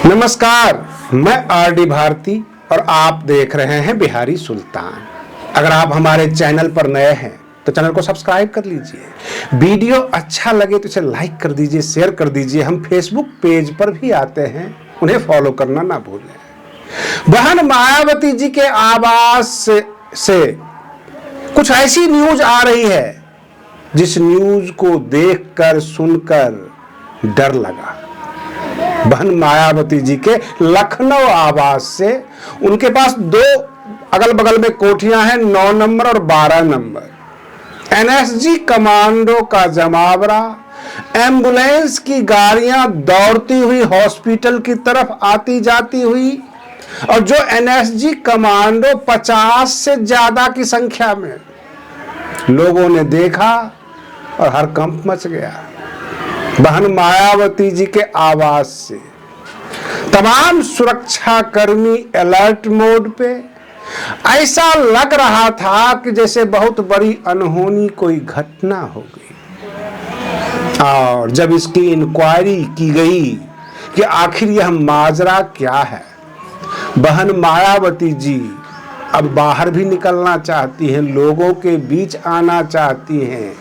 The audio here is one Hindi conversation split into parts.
नमस्कार, मैं आरडी भारती और आप देख रहे हैं बिहारी सुल्तान। अगर आप हमारे चैनल पर नए हैं तो चैनल को सब्सक्राइब कर लीजिए। वीडियो अच्छा लगे तो इसे लाइक कर दीजिए, शेयर कर दीजिए। हम फेसबुक पेज पर भी आते हैं, उन्हें फॉलो करना ना भूलें। बहन मायावती जी के आवास से कुछ ऐसी न्यूज आ रही है जिस न्यूज को देखकर सुनकर डर लगा। बहन मायावती जी के लखनऊ आवास से उनके पास दो अगल बगल में कोठियां हैं, 9 नंबर और 12 नंबर। एनएसजी कमांडो का जमावड़ा, एम्बुलेंस की गाड़ियां दौड़ती हुई हॉस्पिटल की तरफ आती जाती हुई, और जो एनएसजी कमांडो 50 से ज्यादा की संख्या में लोगों ने देखा और हड़कंप मच गया। बहन मायावती जी के आवास से तमाम सुरक्षा कर्मी अलर्ट मोड पे। ऐसा लग रहा था कि जैसे बहुत बड़ी अनहोनी कोई घटना हो गई। और जब इसकी इंक्वायरी की गई कि आखिर यह माजरा क्या है, बहन मायावती जी अब बाहर भी निकलना चाहती हैं, लोगों के बीच आना चाहती हैं,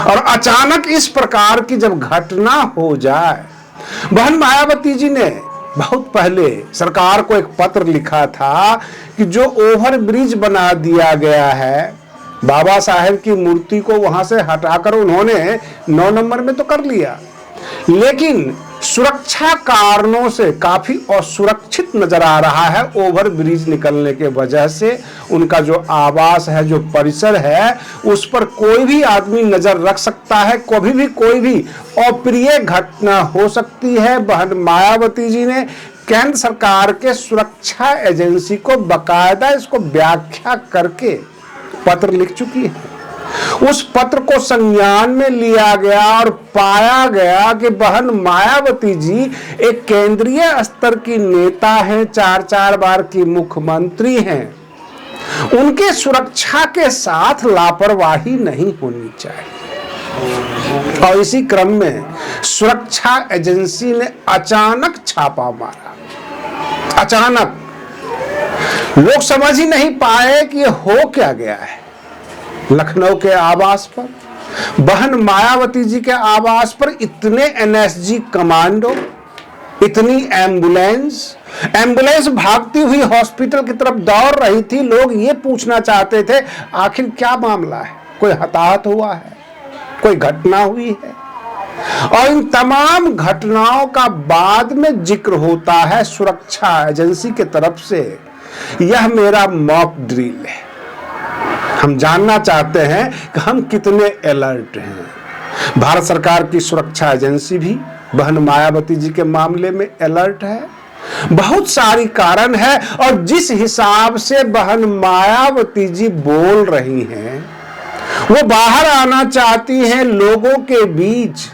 और अचानक इस प्रकार की जब घटना हो जाए। बहन मायावती जी ने बहुत पहले सरकार को एक पत्र लिखा था कि जो ओवर ब्रिज बना दिया गया है, बाबा साहेब की मूर्ति को वहां से हटाकर उन्होंने 9 नंबर में तो कर लिया, लेकिन सुरक्षा कारणों से काफी असुरक्षित नजर आ रहा है। ओवर ब्रिज निकलने के वजह से उनका जो आवास है, जो परिसर है, उस पर कोई भी आदमी नजर रख सकता है, कभी भी कोई भी अप्रिय घटना हो सकती है। बहन मायावती जी ने केंद्र सरकार के सुरक्षा एजेंसी को बकायदा इसको व्याख्या करके पत्र लिख चुकी है। उस पत्र को संज्ञान में लिया गया और पाया गया कि बहन मायावती जी एक केंद्रीय स्तर की नेता हैं, 4 बार की मुख्यमंत्री हैं। उनके सुरक्षा के साथ लापरवाही नहीं होनी चाहिए। और इसी क्रम में सुरक्षा एजेंसी ने अचानक छापा मारा। अचानक लोग समझ ही नहीं पाए कि यह हो क्या गया है। लखनऊ के आवास पर, बहन मायावती जी के आवास पर इतने एनएसजी कमांडो, इतनी एम्बुलेंस भागती हुई हॉस्पिटल की तरफ दौड़ रही थी। लोग ये पूछना चाहते थे आखिर क्या मामला है, कोई हताहत हुआ है, कोई घटना हुई है। और इन तमाम घटनाओं का बाद में जिक्र होता है सुरक्षा एजेंसी की तरफ से, यह मेरा मॉक ड्रिल है। हम जानना चाहते हैं कि हम कितने अलर्ट हैं। भारत सरकार की सुरक्षा एजेंसी भी बहन मायावती जी के मामले में अलर्ट है। बहुत सारी कारण है, और जिस हिसाब से बहन मायावती जी बोल रही हैं, वो बाहर आना चाहती हैं, लोगों के बीच,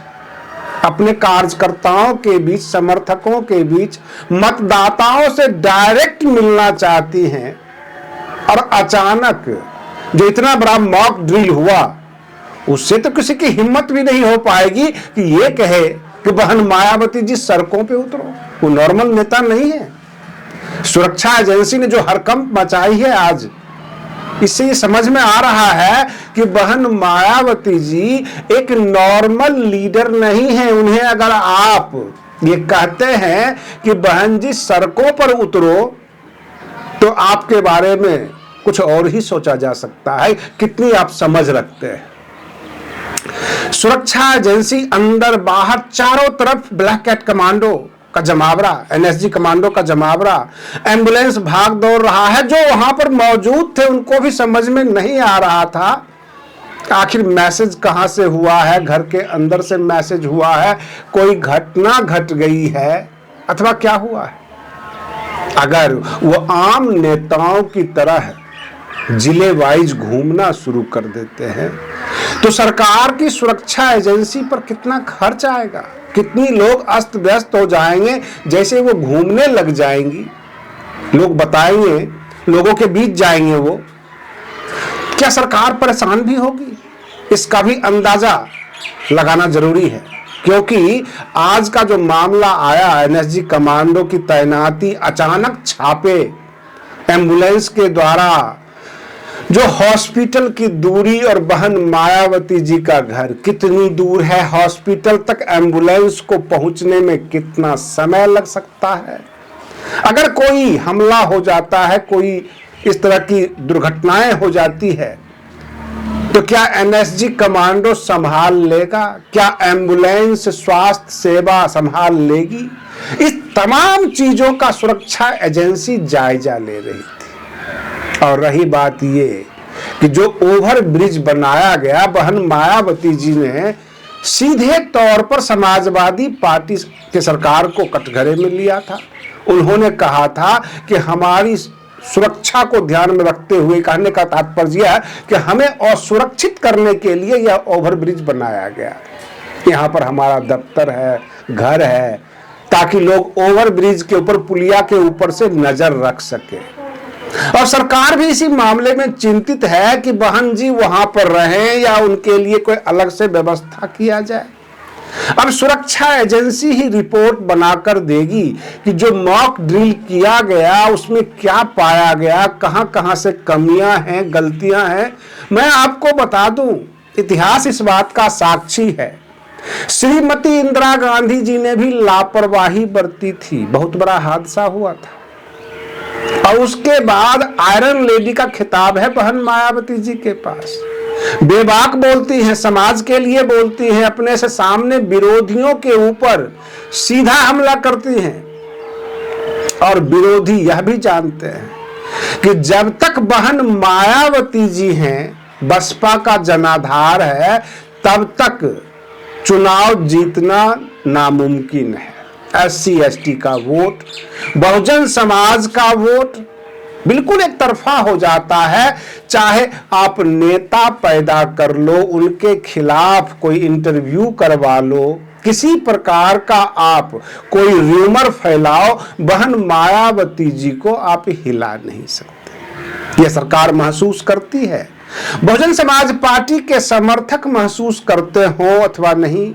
अपने कार्यकर्ताओं के बीच, समर्थकों के बीच, मतदाताओं से डायरेक्ट मिलना चाहती हैं। और अचानक जो इतना बड़ा मॉक ड्रिल हुआ, उससे तो किसी की हिम्मत भी नहीं हो पाएगी कि ये कहे कि बहन मायावती जी सड़कों पे उतरो। वो नॉर्मल नेता नहीं है। सुरक्षा एजेंसी ने जो हड़कंप मचाई है आज, इससे ये समझ में आ रहा है कि बहन मायावती जी एक नॉर्मल लीडर नहीं है। उन्हें अगर आप ये कहते हैं कि बहन जी सड़कों पर उतरो, तो आपके बारे में कुछ और ही सोचा जा सकता है। कितनी आप समझ रखते हैं। सुरक्षा एजेंसी अंदर बाहर चारों तरफ ब्लैक कैट कमांडो का जमावड़ा, एनएसजी कमांडो का जमावड़ा, एम्बुलेंस भाग दौड़ रहा है। जो वहां पर मौजूद थे उनको भी समझ में नहीं आ रहा था आखिर मैसेज कहां से हुआ है, घर के अंदर से मैसेज हुआ है, कोई घटना घट गई है अथवा क्या हुआ है। अगर वो आम नेताओं की तरह जिले वाइज घूमना शुरू कर देते हैं तो सरकार की सुरक्षा एजेंसी पर कितना खर्च आएगा, कितनी लोग अस्त व्यस्त हो जाएंगे। जैसे वो घूमने लग जाएंगी, लोग बताएंगे, लोगों के बीच जाएंगे, वो क्या सरकार परेशान भी होगी? इसका भी अंदाजा लगाना जरूरी है क्योंकि आज का जो मामला आया एनएसजी कमांडो की तैनाती, अचानक छापे एम्बुलेंस के द्वारा, जो हॉस्पिटल की दूरी और बहन मायावती जी का घर कितनी दूर है, हॉस्पिटल तक एम्बुलेंस को पहुंचने में कितना समय लग सकता है, अगर कोई हमला हो जाता है, कोई इस तरह की दुर्घटनाएं हो जाती है, तो क्या एनएसजी कमांडो संभाल लेगा? क्या एम्बुलेंस स्वास्थ्य सेवा संभाल लेगी? इस तमाम चीजों का सुरक्षा एजेंसी जायजा ले रही थी। और रही बात ये कि जो ओवर ब्रिज बनाया गया, बहन मायावती जी ने सीधे तौर पर समाजवादी पार्टी के सरकार को कटघरे में लिया था। उन्होंने कहा था कि हमारी सुरक्षा को ध्यान में रखते हुए, कहने का तात्पर्य यह है कि हमें असुरक्षित करने के लिए यह ओवरब्रिज बनाया गया। यहाँ पर हमारा दफ्तर है, घर है, ताकि लोग ओवरब्रिज के ऊपर, पुलिया के ऊपर से नजर रख सके। और सरकार भी इसी मामले में चिंतित है कि बहन जी वहां पर रहें या उनके लिए कोई अलग से व्यवस्था किया जाए। अब सुरक्षा एजेंसी ही रिपोर्ट बनाकर देगी कि जो मॉक ड्रिल किया गया उसमें क्या पाया गया, कहां कहां से कमियां हैं, गलतियां हैं। मैं आपको बता दूं, इतिहास इस बात का साक्षी है। श्रीमती इंदिरा गांधी जी ने भी लापरवाही बरती थी, बहुत बड़ा हादसा हुआ था, और उसके बाद आयरन लेडी का खिताब है बहन मायावती जी के पास। बेबाक बोलती हैं, समाज के लिए बोलती हैं, अपने से सामने विरोधियों के ऊपर सीधा हमला करती हैं। और विरोधी यह भी जानते हैं कि जब तक बहन मायावती जी हैं, बसपा का जनाधार है, तब तक चुनाव जीतना नामुमकिन है। SC ST का वोट, बहुजन समाज का वोट बिल्कुल एक तरफा हो जाता है। चाहे आप नेता पैदा कर लो, उनके खिलाफ कोई इंटरव्यू करवा लो, किसी प्रकार का आप कोई र्यूमर फैलाओ, बहन मायावती जी को आप हिला नहीं सकते। यह सरकार महसूस करती है। बहुजन समाज पार्टी के समर्थक महसूस करते हो अथवा नहीं,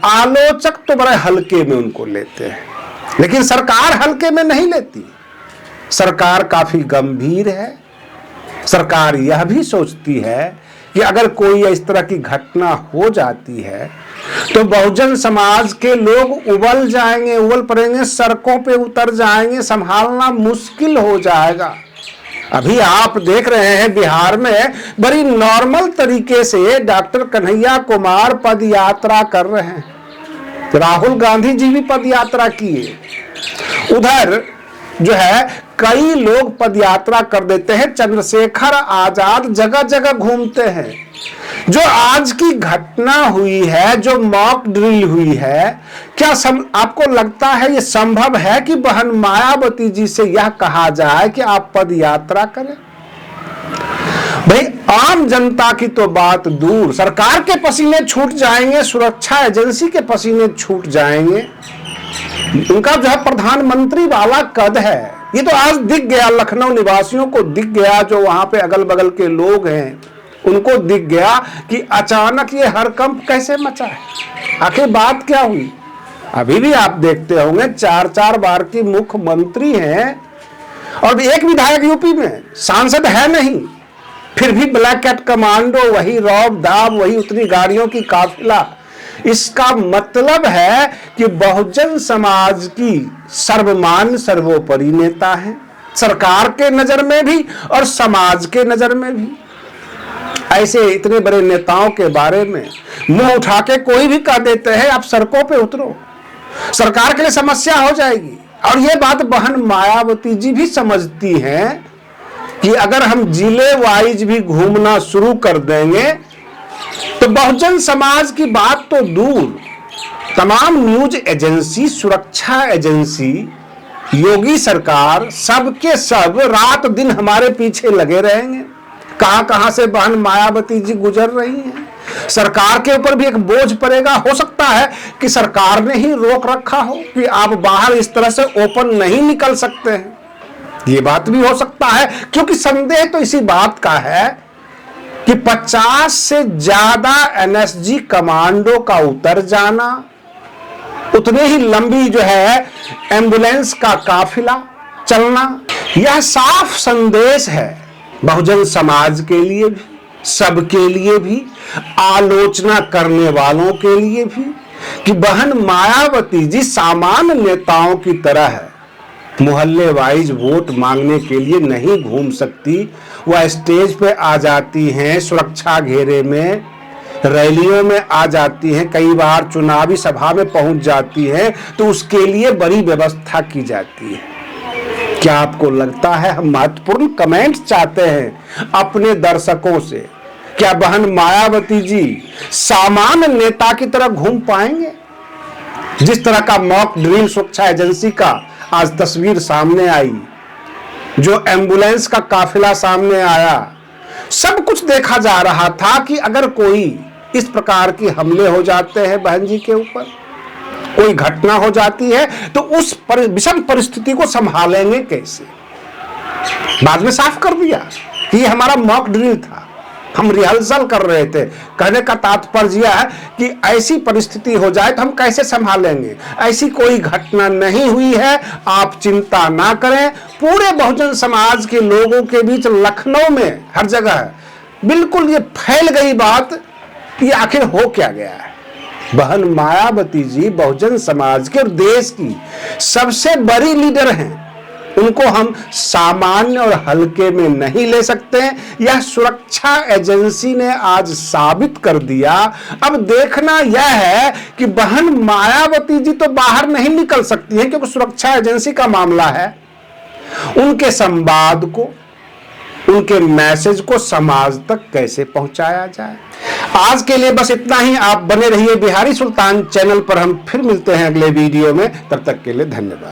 आलोचक तो बड़े हल्के में उनको लेते हैं, लेकिन सरकार हल्के में नहीं लेती। सरकार काफी गंभीर है। सरकार यह भी सोचती है कि अगर कोई इस तरह की घटना हो जाती है तो बहुजन समाज के लोग उबल जाएंगे, उबल पड़ेंगे, सड़कों पे उतर जाएंगे, संभालना मुश्किल हो जाएगा। अभी आप देख रहे हैं बिहार में बड़ी नॉर्मल तरीके से डॉक्टर कन्हैया कुमार पद यात्रा कर रहे हैं, राहुल गांधी जी भी पद यात्रा किए, उधर जो है कई लोग पद यात्रा कर देते हैं, चंद्रशेखर आजाद जगह जगह घूमते हैं। जो आज की घटना हुई है, जो मॉक ड्रिल हुई है, क्या आपको लगता है ये संभव है कि बहन मायावती जी से यह कहा जाए कि आप पद यात्रा करें? भाई आम जनता की तो बात दूर, सरकार के पसीने छूट जाएंगे, सुरक्षा एजेंसी के पसीने छूट जाएंगे। उनका जो है प्रधानमंत्री वाला कद है, ये तो आज दिख गया, लखनऊ निवासियों को दिख गया, जो वहां पे अगल बगल के लोग हैं उनको दिख गया कि अचानक ये हड़कंप कैसे मचा है, आखिर बात क्या हुई। अभी भी आप देखते होंगे 4-4 बार की मुख्यमंत्री हैं और एक विधायक यूपी में, सांसद है नहीं, फिर भी ब्लैक कैट कमांडो, वही रौब दाब, वही उतनी गाड़ियों की काफिला। इसका मतलब है कि बहुजन समाज की सर्वमान्य सर्वोपरि नेता है, सरकार के नजर में भी और समाज के नजर में भी। ऐसे इतने बड़े नेताओं के बारे में मुंह उठा के कोई भी कह देते हैं आप सड़कों पे उतरो, सरकार के लिए समस्या हो जाएगी। और ये बात बहन मायावती जी भी समझती हैं कि अगर हम जिले वाइज भी घूमना शुरू कर देंगे तो बहुजन समाज की बात तो दूर, तमाम न्यूज एजेंसी, सुरक्षा एजेंसी, योगी सरकार, सबके सब रात दिन हमारे पीछे लगे रहेंगे। कहां कहां से बहन मायावती जी गुजर रही हैं, सरकार के ऊपर भी एक बोझ पड़ेगा। हो सकता है कि सरकार ने ही रोक रखा हो कि आप बाहर इस तरह से ओपन नहीं निकल सकते हैं, ये बात भी हो सकता है। क्योंकि संदेह तो इसी बात का है कि 50 से ज्यादा एनएसजी कमांडो का उतर जाना, उतनी ही लंबी जो है एम्बुलेंस का काफिला चलना। यह साफ संदेश है बहुजन समाज के लिए भी, सबके लिए भी, आलोचना करने वालों के लिए भी, कि बहन मायावती जी सामान्य नेताओं की तरह है, मोहल्ले वाइज वोट मांगने के लिए नहीं घूम सकती। वह स्टेज पे आ जाती हैं, सुरक्षा घेरे में, रैलियों में आ जाती हैं, कई बार चुनावी सभा में पहुंच जाती हैं, तो उसके लिए बड़ी व्यवस्था की जाती है। क्या आपको लगता है हम महत्वपूर्ण कमेंट्स चाहते हैं अपने दर्शकों से? क्या बहन मायावती जी सामान्य नेता की तरह घूम पाएंगे? जिस तरह का मॉक ड्रिल सुरक्षा एजेंसी का आज तस्वीर सामने आई, जो एम्बुलेंस का काफिला सामने आया, सब कुछ देखा जा रहा था कि अगर कोई इस प्रकार के हमले हो जाते हैं बहन जी के ऊपर, कोई घटना हो जाती है, तो उस विषम परिस्थिति को संभालेंगे कैसे। बाद में साफ कर दिया कि ये हमारा मॉक ड्रिल था, हम रिहर्सल कर रहे थे। कहने का तात्पर्य यह है कि ऐसी परिस्थिति हो जाए तो हम कैसे संभालेंगे। ऐसी कोई घटना नहीं हुई है, आप चिंता ना करें। पूरे बहुजन समाज के लोगों के बीच लखनऊ में हर जगह बिल्कुल ये फैल गई बात, ये आखिर हो क्या गया है। बहन मायावती जी बहुजन समाज के और देश की सबसे बड़ी लीडर हैं, उनको हम सामान्य और हल्के में नहीं ले सकते। यह सुरक्षा एजेंसी ने आज साबित कर दिया। अब देखना यह है कि बहन मायावती जी तो बाहर नहीं निकल सकती हैं क्योंकि सुरक्षा एजेंसी का मामला है। उनके संवाद को, उनके मैसेज को समाज तक कैसे पहुंचाया जाए। आज के लिए बस इतना ही। आप बने रहिए बिहारी सुल्तान चैनल पर। हम फिर मिलते हैं अगले वीडियो में। तब तक के लिए धन्यवाद।